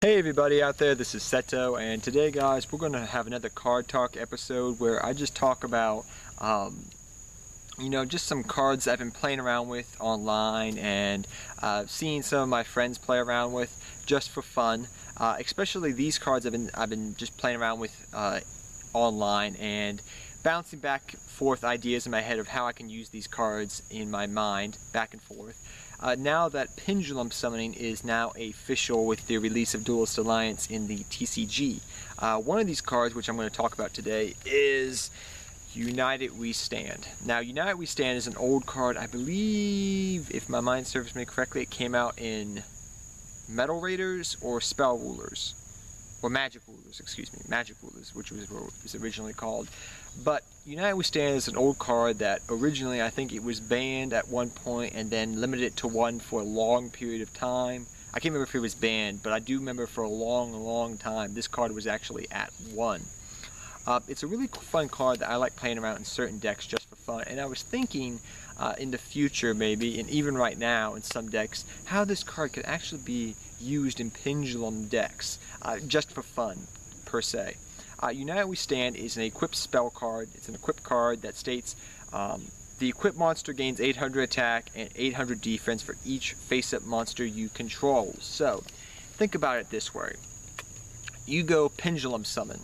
Hey everybody out there, this is Seto, and today guys we're going to have another card talk episode where I just talk about just some cards I've been playing around with online and seeing some of my friends play around with just for fun. Especially these cards I've been just playing around with online and bouncing back and forth ideas in my head of how I can use these cards in my mind back and forth. Now that Pendulum summoning is now official with the release of Duelist Alliance in the TCG, one of these cards which I'm going to talk about today is United We Stand. Now United We Stand is an old card. I believe, if my mind serves me correctly, it came out in Metal Raiders or Spell Rulers. Or Magic Rulers, excuse me, Magic Rulers, which was what it was originally called. But United We Stand is an old card that originally I think it was banned at one point and then limited to one for a long period of time. I can't remember if it was banned, but I do remember for a long time this card was actually at one. It's a really fun card that I like playing around in certain decks just for fun, and I was thinking in the future maybe, and even right now in some decks, how this card could actually be used in Pendulum decks, just for fun, per se. United We Stand is an equipped spell card. It's an equipped card that states the equipped monster gains 800 attack and 800 defense for each face-up monster you control. So, think about it this way. You go Pendulum summon,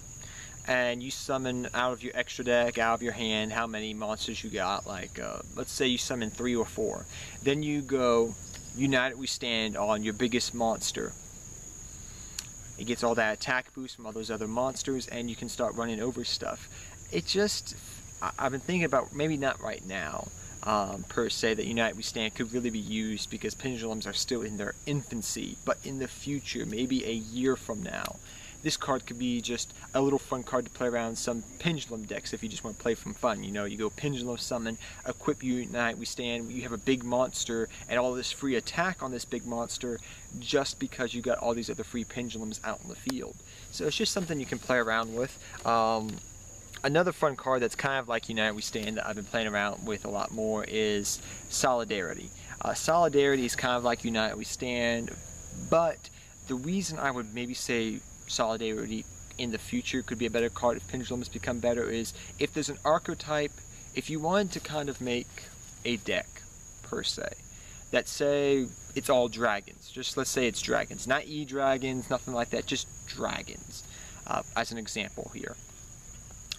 and you summon out of your extra deck, out of your hand, how many monsters you got, like, let's say you summon 3 or 4. Then you go United We Stand on your biggest monster. It gets all that attack boost from all those other monsters, and you can start running over stuff. It just, I've been thinking about, maybe not right now, per se, that United We Stand could really be used because Pendulums are still in their infancy, but in the future, maybe a year from now, this card could be just a little fun card to play around some Pendulum decks if you just want to play for fun. You know, you go Pendulum summon, equip United We Stand, you have a big monster and all this free attack on this big monster just because you got all these other free Pendulums out in the field. So it's just something you can play around with. Another fun card that's kind of like United We Stand that I've been playing around with a lot more is Solidarity. Solidarity is kind of like United We Stand, but the reason I would maybe say Solidarity in the future could be a better card if Pendulums become better is if there's an archetype, if you wanted to kind of make a deck per se that say it's all dragons, just let's say it's dragons, not E-dragons, nothing like that, just dragons as an example here,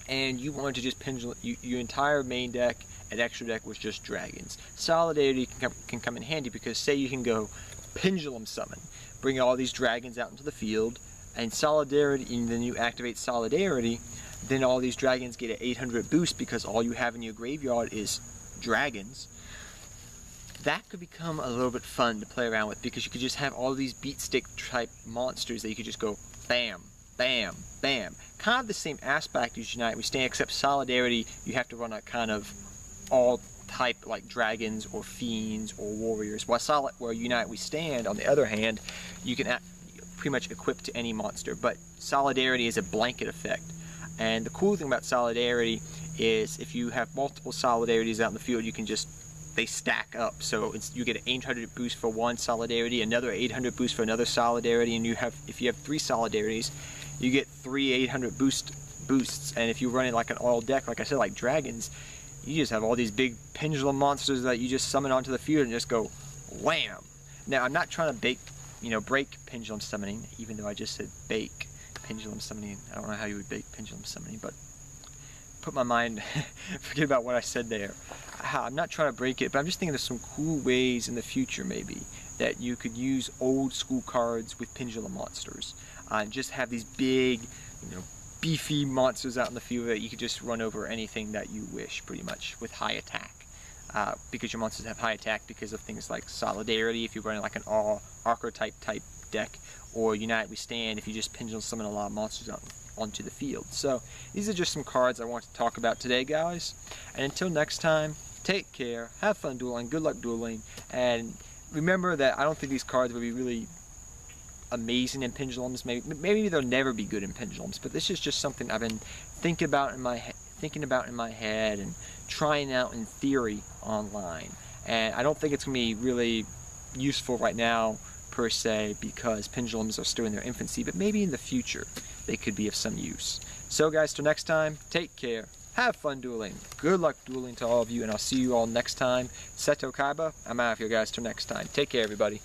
and you wanted to just Pendulum, your entire main deck and extra deck was just dragons. Solidarity can come in handy because say you can go Pendulum summon, bring all these dragons out into the field, and Solidarity, and then you activate Solidarity, then all these dragons get an 800 boost because all you have in your graveyard is dragons. That could become a little bit fun to play around with because you could just have all these beat stick type monsters that you could just go bam, bam, bam. Kind of the same aspect as United We Stand, except Solidarity you have to run a kind of all type like dragons or fiends or warriors, while United We Stand on the other hand, you can pretty much equipped to any monster, but Solidarity is a blanket effect. And the cool thing about Solidarity is if you have multiple Solidarities out in the field, you can just, they stack up. So you get an 800 boost for one Solidarity, another 800 boost for another Solidarity, and if you have 3 Solidarities, you get 3 800 boosts. And if you run it like an all deck, like I said, like dragons, you just have all these big Pendulum monsters that you just summon onto the field and just go wham. Now I'm not trying to break Pendulum summoning, even though I just said bake Pendulum summoning. I don't know how you would bake Pendulum summoning, but put my mind, forget about what I said there. I'm not trying to break it, but I'm just thinking of some cool ways in the future maybe that you could use old school cards with Pendulum monsters. And just have these big, beefy monsters out in the field that you could just run over anything that you wish, pretty much, with high attack. Because your monsters have high attack because of things like Solidarity if you're running like an all archetype type deck, or United We Stand if you just Pendulum summon a lot of monsters out onto the field. So these are just some cards I want to talk about today, guys, and until next time, take care, have fun dueling, good luck dueling, and remember that I don't think these cards will be really amazing in Pendulums. Maybe they'll never be good in Pendulums, but this is just something I've been thinking about in my head and trying out in theory online, and I don't think it's going to be really useful right now per se, because pendulums are still in their infancy, but maybe in the future they could be of some use. So guys, till next time, take care. Have fun dueling. Good luck dueling to all of you, and I'll see you all next time. Seto Kaiba, I'm out of here guys till next time. Take care everybody.